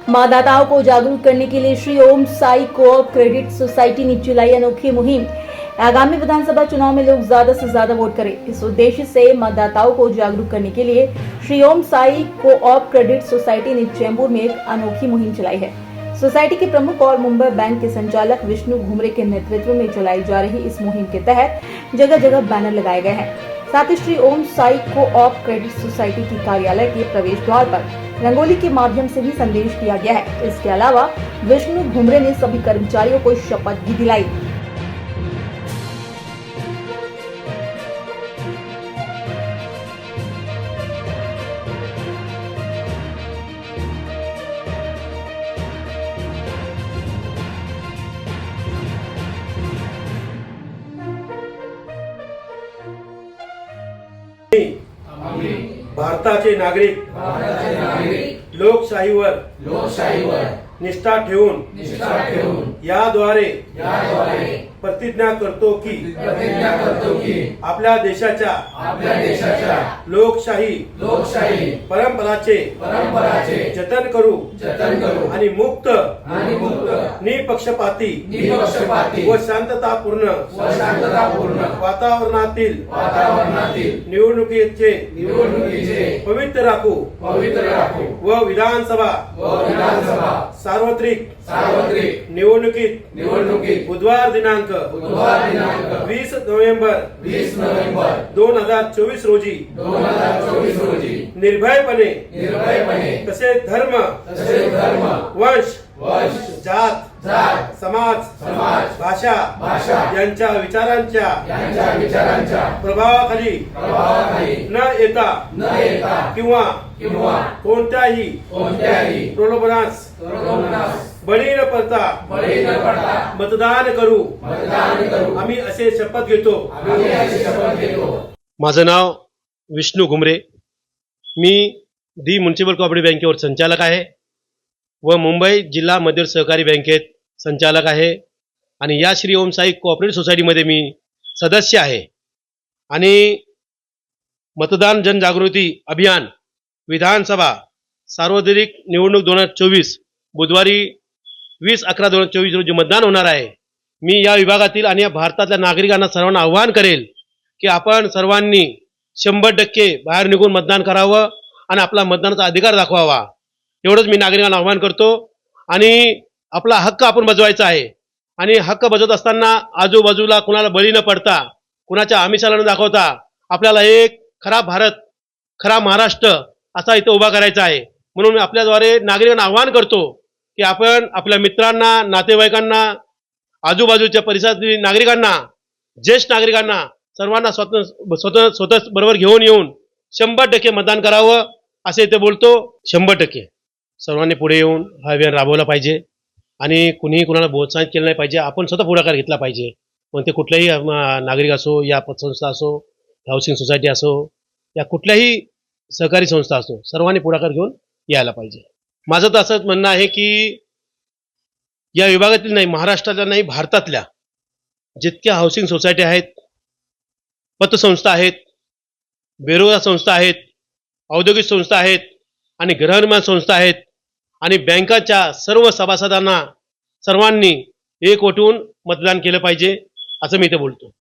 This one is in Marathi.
मतदाताओं को जागरूक करने के लिए Shri Om Sai co-op credit society ने चलाई अनोखी मुहिम। आगामी विधानसभा चुनाव में लोग ज्यादा से ज्यादा वोट करें, इस उद्देश्य से मतदाताओं को जागरूक करने के लिए Shri Om Sai co-op credit society ने चेंबूर में एक अनोखी मुहिम चलाई है। सोसाइटी के प्रमुख और मुंबई बैंक के संचालक विष्णु घुमरे के नेतृत्व में चलाई जा रही इस मुहिम के तहत जगह जगह बैनर लगाए गए हैं। साथ ही Shri Om Sai co-op credit society की कार्यालय के प्रवेश द्वार पर रंगोली के माध्यम से भी संदेश दिया गया है। इसके अलावा विष्णु घुमरे ने सभी कर्मचारियों को शपथ भी दिलाई। भारताचे नागरिक लोकशाहीवर निष्ठा ठेवून याद्वारे प्रतिज्ञा करतो की आपल्या देशाच्या लोकशाही परंपराचे जतन करू आणि मुक्त निपक्षपाती व शांततापूर्ण वातावरणातील निवडणुकीचे पवित्र राखू व विधानसभा सार्वत्रिक निवडणुकीत बुधवार दिनांक 20 नोव्हेंबर 2024 रोजी निर्भयपणे तसेच धर्म वंश जात समाज भाषा यांच्या विचारांच्या प्रभावाखाली न येता किंवा कोणत्याही प्रलोभनास बळी न पडता मतदान करू आम्ही असे शपथ घेतो। माझं नाव विष्णू घुमरे, मी दी म्युनिसिपल कोऑपरेटिव्ह बँकेवर संचालक आहे व मुंबई जिल्हा मध्यवर्ती सहकारी बँकेत संचालक आहे आणि या श्री ओम साई कोऑपरेटिव्ह सोसायटीमध्ये मी सदस्य आहे। आणि मतदान जनजागृती अभियान विधानसभा सार्वत्रिक निवडणूक 2024 बुधवारी 20/11/2024 रोजी मतदान होणार आहे। मी या विभागातील आणि या भारतातल्या नागरिकांना सर्वांना आवाहन करेल की आपण सर्वांनी 100% बाहेर निघून मतदान करावं आणि आपला मतदानाचा अधिकार दाखवावा। एवढंच मी नागरिकांना आवाहन करतो आणि आपला हक्क आपण बजवायचा आहे। आणि हक्क बजावत असताना आजूबाजूला कुणाला बळी न पडता कुणाच्या आमिषाला न दाखवता आपल्याला एक खरा भारत, खरा महाराष्ट्र असा इथं उभा करायचा आहे। म्हणून मी आपल्याद्वारे नागरिकांना आवाहन करतो की आपण आपल्या मित्रांना, नातेवाईकांना, आजूबाजूच्या परिसरातील नागरिकांना, ज्येष्ठ नागरिकांना सर्वांना स्वतः बरोबर घेऊन येऊन 100% मतदान करावं असे इथे बोलतो। 100% सर्वांनी पुढे येऊन हा अभियान राबवला पाहिजे आणि कुणीही कुणाला प्रोत्साहित केलं नाही पाहिजे। आपण स्वतः पुढाकार घेतला पाहिजे। मग ते कुठल्याही नागरिक असो, या पतसंस्था असो, हाऊसिंग सोसायटी असो, या कुठल्याही सहकारी संस्था असो, सर्वांनी पुढाकार घेऊन यायला पाहिजे। माझं तर असंच म्हणणं आहे की या विभागातील नाही, महाराष्ट्रातल्या नाही, भारतातल्या जितक्या हाऊसिंग सोसायटी आहेत, पतसंस्था आहेत, बेरोजगार संस्था आहेत, औद्योगिक संस्था आहेत आणि गृहनिर्माण संस्था आहेत आणि बँकाच्या सर्व सभासदांना सर्वांनी एकवटून मतदान केलं पाहिजे असं मी इथे बोलतो।